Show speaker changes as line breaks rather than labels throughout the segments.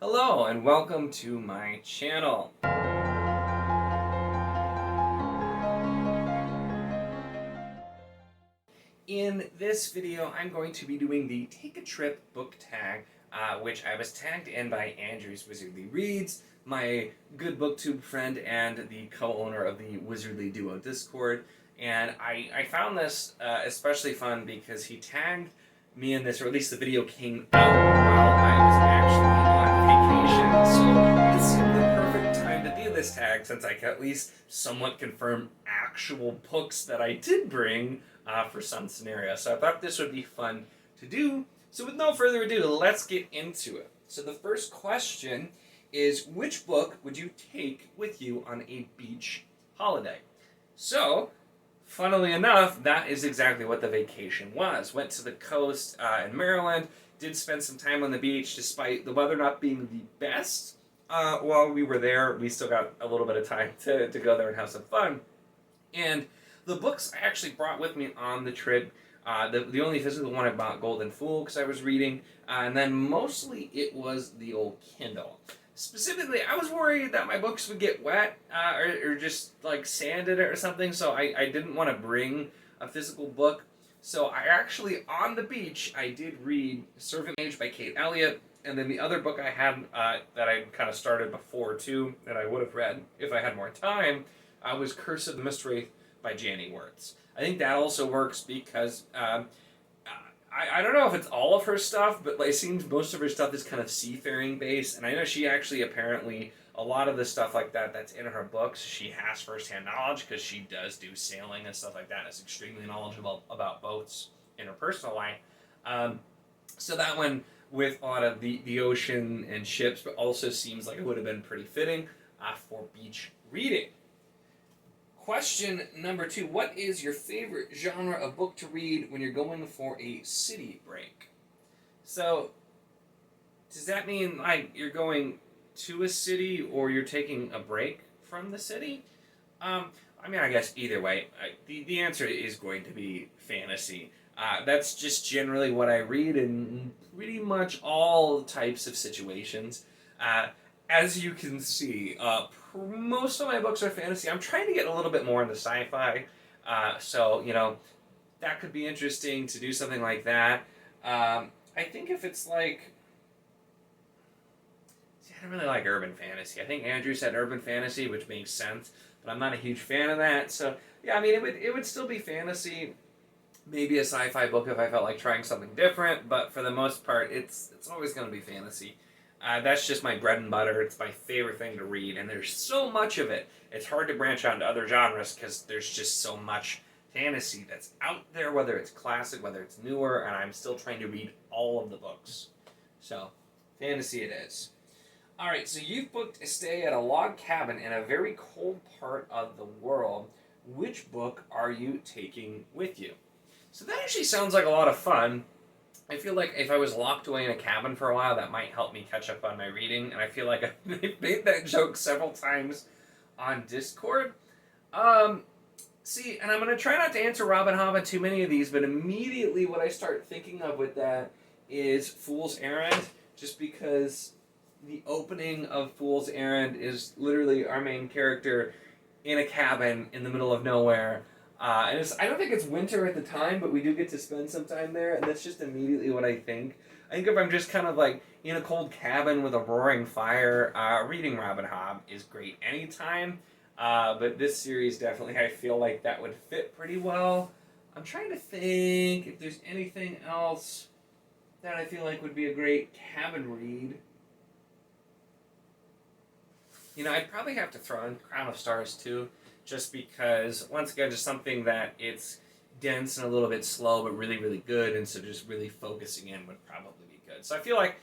Hello and welcome to my channel. In this video, I'm going to be doing the Take a Trip book tag, which I was tagged in by Andrew's Wizardly Reads, my good booktube friend and the co-owner of the Wizardly Duo Discord. And I found this especially fun because he tagged me in this, or at least the video came out while I was actually on vacation. So this seemed the perfect time to do this tag since I can at least somewhat confirm actual books that I did bring for some scenario. So I thought this would be fun to do. So with no further ado, let's get into it. So the first question is, which book would you take with you on a beach holiday? So, funnily enough, that is exactly what the vacation was. Went to the coast in Maryland, did spend some time on the beach despite the weather not being the best. While we were there, we still got a little bit of time to go there and have some fun. And the books I actually brought with me on the trip, the only physical one I bought, Golden Fool, because I was reading, and then mostly it was the old Kindle. Specifically, I was worried that my books would get wet or just like sanded or something, so I didn't want to bring a physical book. So I actually, on the beach, I did read Servant Age by Kate Elliott, and then the other book I had that I kind of started before too, that I would have read if I had more time, was Curse of the Mistwraith by Janny Wirtz. I think that also works because I don't know if it's all of her stuff, but it seems most of her stuff is kind of seafaring based, and I know she actually apparently, a lot of the stuff like that that's in her books, she has firsthand knowledge because she does do sailing and stuff like that, is extremely knowledgeable about boats in her personal life. So that one, with a lot of the ocean and ships, but also seems like it would have been pretty fitting for beach reading. Question number 2, what is your favorite genre of book to read when you're going for a city break? So, does that mean like you're going to a city or you're taking a break from the city? I mean, I guess either way, the answer is going to be fantasy. That's just generally what I read in pretty much all types of situations. As you can see, most of my books are fantasy. I'm trying to get a little bit more into sci-fi, so, you know, that could be interesting to do something like that. I think if it's like... See, I don't really like urban fantasy. I think Andrew said urban fantasy, which makes sense, but I'm not a huge fan of that. So, yeah, I mean, it would still be fantasy. Maybe a sci-fi book if I felt like trying something different, but for the most part, it's always going to be fantasy. That's just my bread and butter. It's my favorite thing to read, and there's so much of it. It's hard to branch out into other genres because there's just so much fantasy that's out there, whether it's classic, whether it's newer, and I'm still trying to read all of the books. So, fantasy it is. Alright, so you've booked a stay at a log cabin in a very cold part of the world. Which book are you taking with you? So that actually sounds like a lot of fun. I feel like if I was locked away in a cabin for a while, that might help me catch up on my reading, and I feel like I've made that joke several times on Discord. See, and I'm going to try not to answer Robin Hobb on too many of these, but immediately what I start thinking of with that is Fool's Errand, just because the opening of Fool's Errand is literally our main character in a cabin in the middle of nowhere. And I don't think it's winter at the time, but we do get to spend some time there, and that's just immediately what I think. I think if I'm just kind of like in a cold cabin with a roaring fire, reading Robin Hobb is great anytime. But this series definitely, I feel like that would fit pretty well. I'm trying to think if there's anything else that I feel like would be a great cabin read. You know, I'd probably have to throw in Crown of Stars too. Just because, once again, just something that it's dense and a little bit slow, but really, really good, and so just really focusing in would probably be good. So I feel like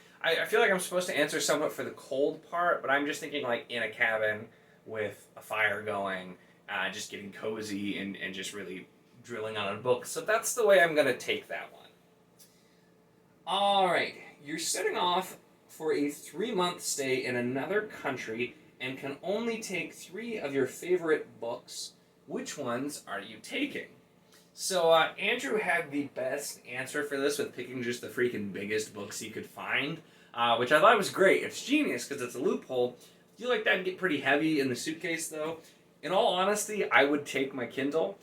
I'm supposed to answer somewhat for the cold part, but I'm just thinking like in a cabin with a fire going, just getting cozy and just really drilling on a book. So that's the way I'm going to take that one. All right, you're setting off for a 3-month stay in another country and can only take 3 of your favorite books. Which ones are you taking? So Andrew had the best answer for this with picking just the freaking biggest books he could find. which I thought was great. It's genius because it's a loophole. I feel like that'd get pretty heavy in the suitcase, though. In all honesty, I would take my Kindle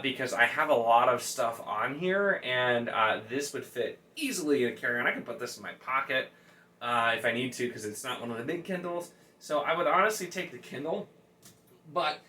because I have a lot of stuff on here, and this would fit easily in a carry-on. I can put this in my pocket if I need to because it's not one of the big Kindles. So I would honestly take the Kindle. But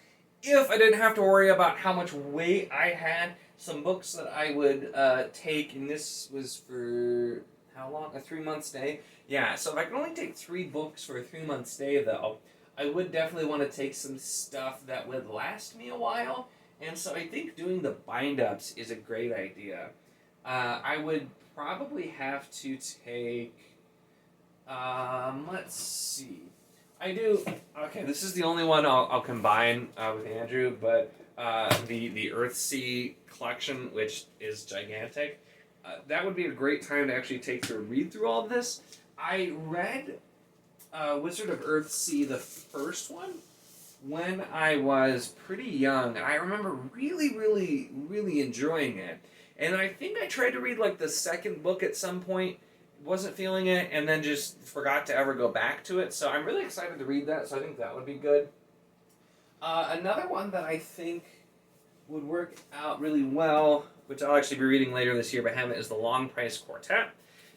if I didn't have to worry about how much weight I had, some books that I would take, and this was for how long? A 3-month stay? Yeah, so if I can only take 3 books for a 3-month stay, though, I would definitely want to take some stuff that would last me a while. And so I think doing the bind-ups is a great idea. I would probably have to take, let's see. Okay, this is the only one I'll combine with Andrew, but the Earthsea collection, which is gigantic, that would be a great time to actually read through all of this. I read Wizard of Earthsea, the first one, when I was pretty young, and I remember really, really, really enjoying it. And I think I tried to read like the second book at some point, wasn't feeling it, and then just forgot to ever go back to it. So I'm really excited to read that, so I think that would be good. Another one that I think would work out really well, which I'll actually be reading later this year, but haven't, is the Long Price Quartet.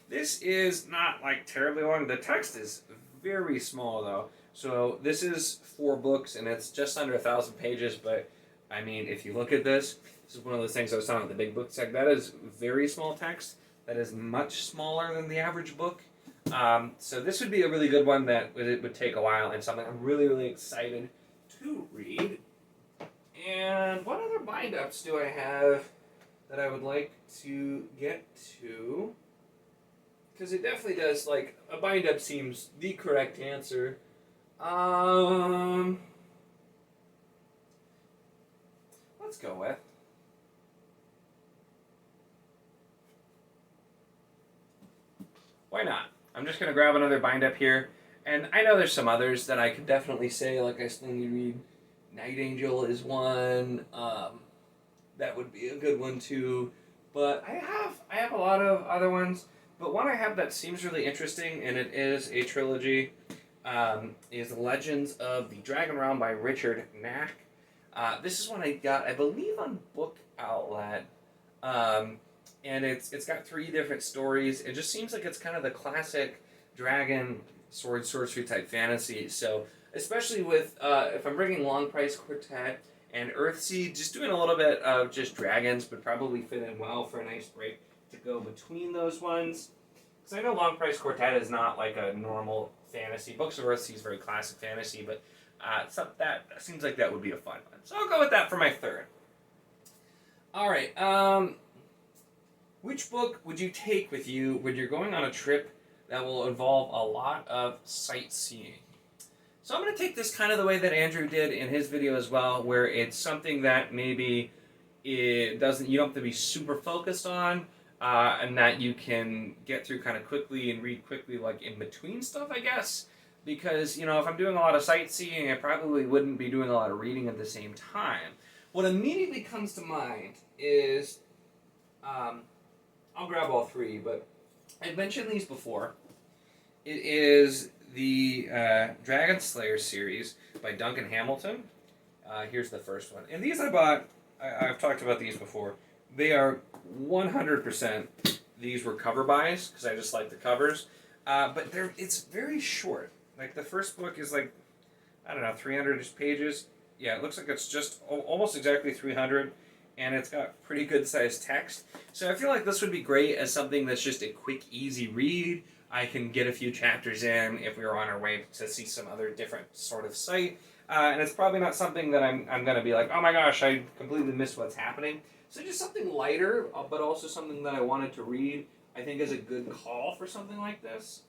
This is not like terribly long. The text is very small though. So this is 4 books, and it's just under 1,000 pages, but I mean, if you look at this is one of those things I was talking about, the big book tag. That is very small text. That is much smaller than the average book. So this would be a really good one that it would take a while, and something I'm really, really excited to read. And what other bind-ups do I have that I would like to get to? Because it definitely does, like, a bind-up seems the correct answer. Let's go with. Why not? I'm just going to grab another bind-up here. And I know there's some others that I could definitely say, like I still need to read. Night Angel is one. That would be a good one too. But I have a lot of other ones. But one I have that seems really interesting, and it is a trilogy, is Legends of the Dragon Realm by Richard Knack. This is one I got, I believe, on Book Outlet. And it's got 3 different stories. It just seems like it's kind of the classic dragon, sword, sorcery type fantasy. So, especially with, if I'm bringing Long Price Quartet and Earthsea, just doing a little bit of just dragons would probably fit in well for a nice break to go between those ones. Because I know Long Price Quartet is not like a normal fantasy. Books of Earthsea is very classic fantasy, but that seems like that would be a fun one. So I'll go with that for my third. Alright, which book would you take with you when you're going on a trip that will involve a lot of sightseeing? So I'm going to take this kind of the way that Andrew did in his video as well, where it's something that maybe you don't have to be super focused on, and that you can get through kind of quickly and read quickly, like in between stuff, I guess. Because, if I'm doing a lot of sightseeing, I probably wouldn't be doing a lot of reading at the same time. What immediately comes to mind is, I'll grab all 3, but I've mentioned these before. It is the Dragon Slayer series by Duncan Hamilton. Here's the first one. And these I bought, I've talked about these before. They are 100%, these were cover buys, because I just like the covers. But it's very short. Like, the first book is like, I don't know, 300-ish pages. Yeah, it looks like it's just almost exactly 300, and it's got pretty good sized text. So I feel like this would be great as something that's just a quick, easy read. I can get a few chapters in if we were on our way to see some other different sort of site. And it's probably not something that I'm going to be like, oh my gosh, I completely missed what's happening. So just something lighter, but also something that I wanted to read, I think is a good call for something like this.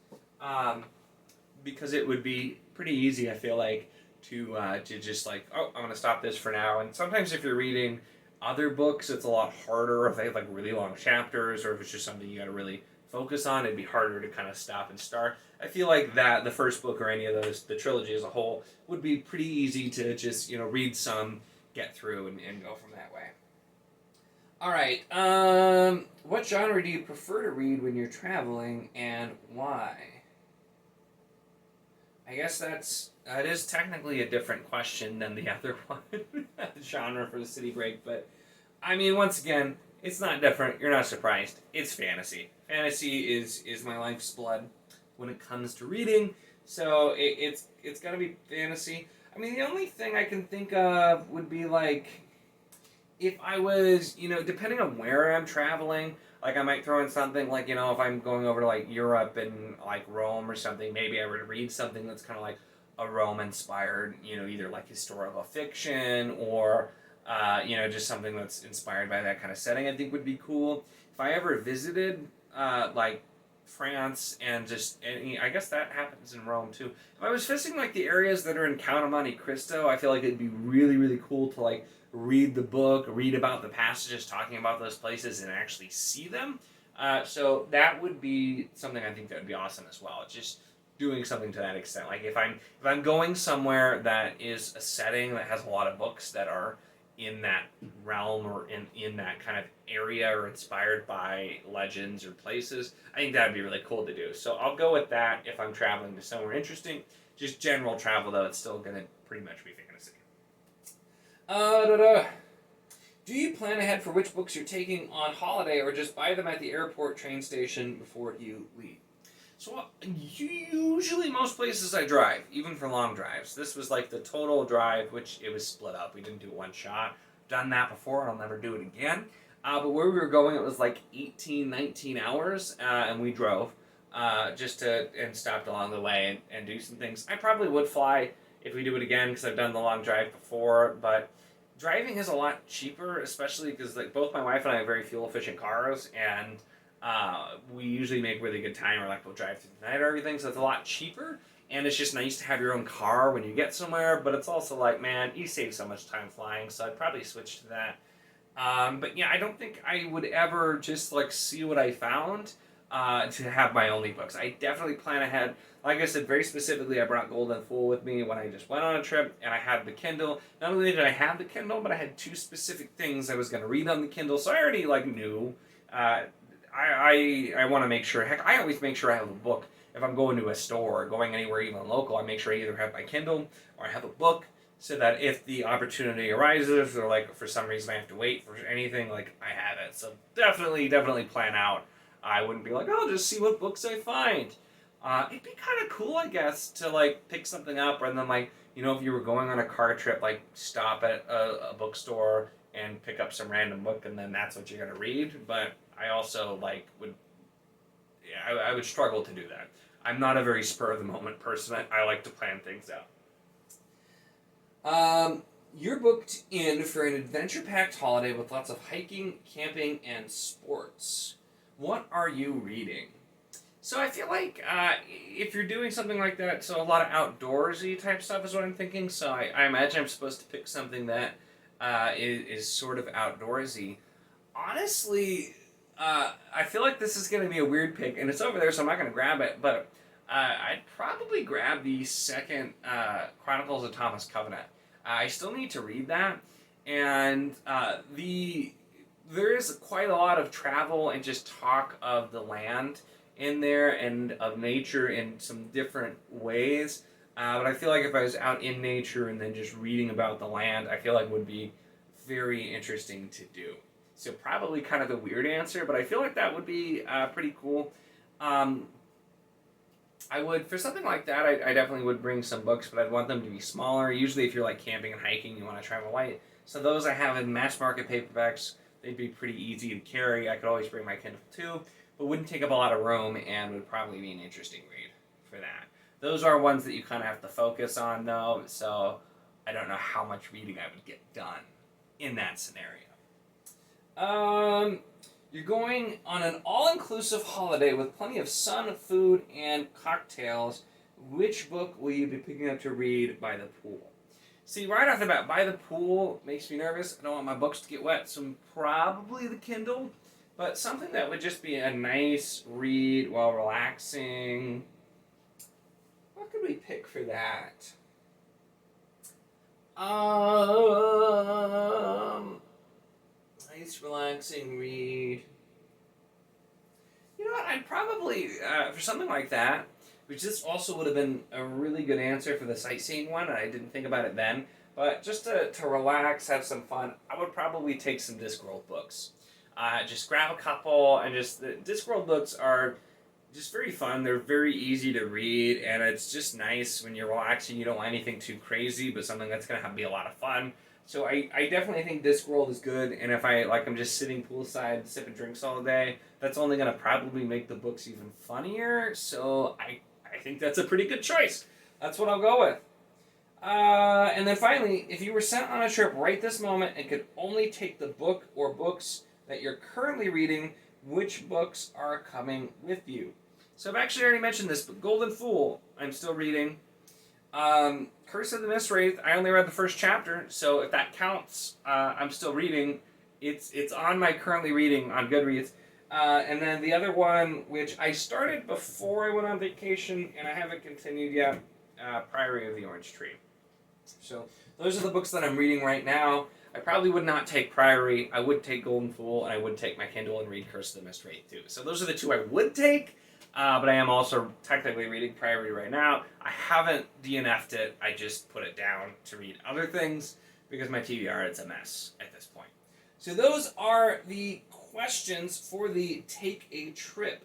Because it would be pretty easy, I feel like, to just like, oh, I'm going to stop this for now. And sometimes if you're reading other books, it's a lot harder if they have like really long chapters, or if it's just something you got to really focus on, it'd be harder to kind of stop and start. I feel like that the first book or any of those, the trilogy as a whole, would be pretty easy to just, read some, get through, and go from that way. Alright, what genre do you prefer to read when you're traveling, and why? I guess that is technically a different question than the other one, genre for the city break. But I mean, once again, it's not different. You're not surprised. It's fantasy. Fantasy is my life's blood when it comes to reading. So it's gonna be fantasy. I mean, the only thing I can think of would be like if I was, depending on where I'm traveling, like I might throw in something like, if I'm going over to like Europe and like Rome or something, maybe I would read something that's kind of like a Rome inspired, either like historical fiction or, just something that's inspired by that kind of setting, I think would be cool. If I ever visited, like France and I guess that happens in Rome too. If I was visiting like the areas that are in Count of Monte Cristo, I feel like it'd be really, really cool to like read the book, read about the passages talking about those places, and actually see them. So that would be something I think that would be awesome as well. Just doing something to that extent. Like if I'm going somewhere that is a setting that has a lot of books that are in that realm or in that kind of area or inspired by legends or places, I think that would be really cool to do. So I'll go with that if I'm traveling to somewhere interesting. Just general travel, though, it's still going to pretty much be fantasy. Do you plan ahead for which books you're taking on holiday or just buy them at the airport train station before you leave? So usually most places I drive, even for long drives. This was like the total drive, which it was split up. We didn't do one shot. Done that before, and I'll never do it again. But where we were going, it was like 18, 19 hours, and we drove and stopped along the way and do some things. I probably would fly if we do it again because I've done the long drive before, but driving is a lot cheaper, especially because like both my wife and I have very fuel efficient cars, and we usually make really good time, or like we'll drive through the night or everything, so it's a lot cheaper, and it's just nice to have your own car when you get somewhere, but it's also like, man, you save so much time flying, so I'd probably switch to that. But yeah, I don't think I would ever just like see what I found to have my only books. I definitely plan ahead. Like I said, very specifically, I brought Golden Fool with me when I just went on a trip, and I had the Kindle. Not only did I have the Kindle, but I had two specific things I was going to read on the Kindle, so I already like knew. I want to make sure. Heck, I always make sure I have a book if I'm going to a store or going anywhere even local. I make sure I either have my Kindle or I have a book, so that if the opportunity arises or like for some reason I have to wait for anything, like I have it. So definitely plan out. I wouldn't be like, oh, just see what books I find. It'd be kind of cool, I guess, to like pick something up, and then like, if you were going on a car trip, like stop at a bookstore and pick up some random book, and then that's what you're gonna read. But I also like I would struggle to do that. I'm not a very spur of the moment person. I like to plan things out. You're booked in for an adventure-packed holiday with lots of hiking, camping, and sports. What are you reading? So I feel like if you're doing something like that, so a lot of outdoorsy type stuff is what I'm thinking. So I imagine I'm supposed to pick something that is sort of outdoorsy. Honestly, I feel like this is going to be a weird pick, and it's over there, so I'm not going to grab it. But I'd probably grab the second Chronicles of Thomas Covenant. I still need to read that, and there is quite a lot of travel and just talk of the land in there and of nature in some different ways. But I feel like if I was out in nature and then just reading about the land, I feel like would be very interesting to do. So probably kind of the weird answer, but I feel like that would be pretty cool. I would, for something like that, I definitely would bring some books, but I'd want them to be smaller. Usually if you're like camping and hiking, you want to travel light. So those I have in mass market paperbacks. They'd be pretty easy to carry. I could always bring my Kindle too, but wouldn't take up a lot of room and would probably be an interesting read for that. Those are ones that you kind of have to focus on though, so I don't know how much reading I would get done in that scenario. You're going on an all-inclusive holiday with plenty of sun, food, and cocktails. Which book will you be picking up to read by the pool? See, right off the bat, by the pool makes me nervous. I don't want my books to get wet, so probably the Kindle. But something that would just be a nice read while relaxing. What could we pick for that? Nice, relaxing read. You know what? I'd probably, for something like that, which this also would have been a really good answer for the sightseeing one, and I didn't think about it then. But just to relax, have some fun, I would probably take some Discworld books. Just grab a couple, and just the Discworld books are just very fun. They're very easy to read, and it's just nice when you're relaxing. You don't want anything too crazy, but something that's going to be a lot of fun. So I definitely think Discworld is good, and if I'm just sitting poolside sipping drinks all day, that's only going to probably make the books even funnier. So I think that's a pretty good choice. That's what I'll go with. And then finally, if you were sent on a trip right this moment and could only take the book or books that you're currently reading, which books are coming with you? So I've actually already mentioned this, but Golden Fool, I'm still reading. Curse of the Mist Wraith, I only read the first chapter, so if that counts, I'm still reading. It's on my currently reading on Goodreads. And then the other one, which I started before I went on vacation, and I haven't continued yet, Priory of the Orange Tree. So those are the books that I'm reading right now. I probably would not take Priory. I would take Golden Fool, and I would take my Kindle and read Curse of the Mist Wraith too. So those are the two I would take, but I am also technically reading Priory right now. I haven't DNF'd it. I just put it down to read other things because my TBR, it's a mess at this point. So those are the questions for the Take a Trip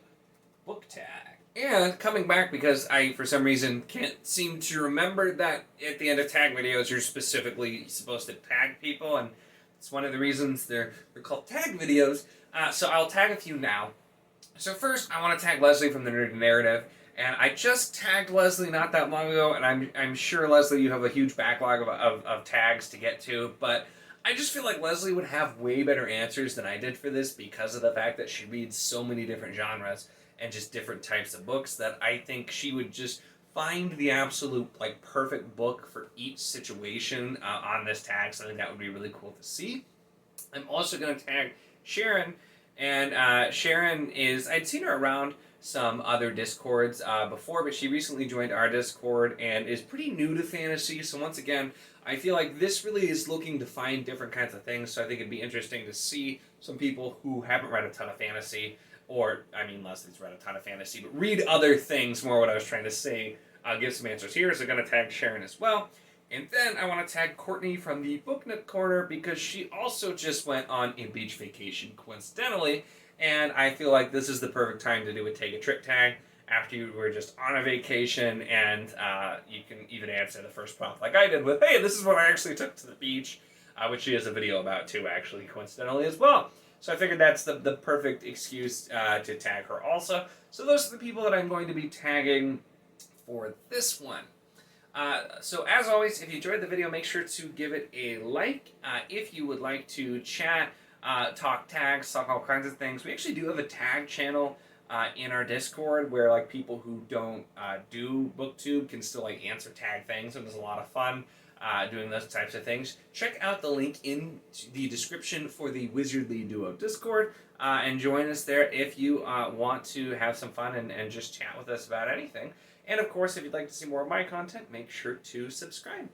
book tag. And coming back, because I, for some reason, can't seem to remember that at the end of tag videos, you're specifically supposed to tag people, and it's one of the reasons they're called tag videos, so I'll tag a few now. So first, I want to tag Leslie from the Nerd Narrative, and I just tagged Leslie not that long ago, and I'm sure, Leslie, you have a huge backlog of tags to get to, but I just feel like Leslie would have way better answers than I did for this because of the fact that she reads so many different genres and just different types of books that I think she would just find the absolute perfect book for each situation on this tag. So I think that would be really cool to see. I'm also going to tag Sharon, and Sharon is, I'd seen her around some other Discords before, but she recently joined our Discord and is pretty new to fantasy. So once again, I feel like this really is looking to find different kinds of things. So I think it'd be interesting to see some people who haven't read a ton of fantasy, or, Leslie's read a ton of fantasy, but read other things, more what I was trying to say, give some answers here. So I'm going to tag Sharon as well. And then I want to tag Courtney from the Book Nook Corner because she also just went on a beach vacation, coincidentally, and I feel like this is the perfect time to do a Take a Trip tag after you were just on a vacation, and you can even answer the first prompt like I did with, hey, this is what I actually took to the beach, which she has a video about too, actually, coincidentally as well. So I figured that's the perfect excuse to tag her also. So those are the people that I'm going to be tagging for this one. So as always, if you enjoyed the video, make sure to give it a like. If you would like to chat, talk tags, talk all kinds of things, we actually do have a tag channel in our Discord where people who don't do BookTube can still answer tag things, and there's a lot of fun doing those types of things. Check out the link in the description for the Wizardly Duo Discord and join us there if you want to have some fun and just chat with us about anything. And of course, if you'd like to see more of my content, make sure to subscribe.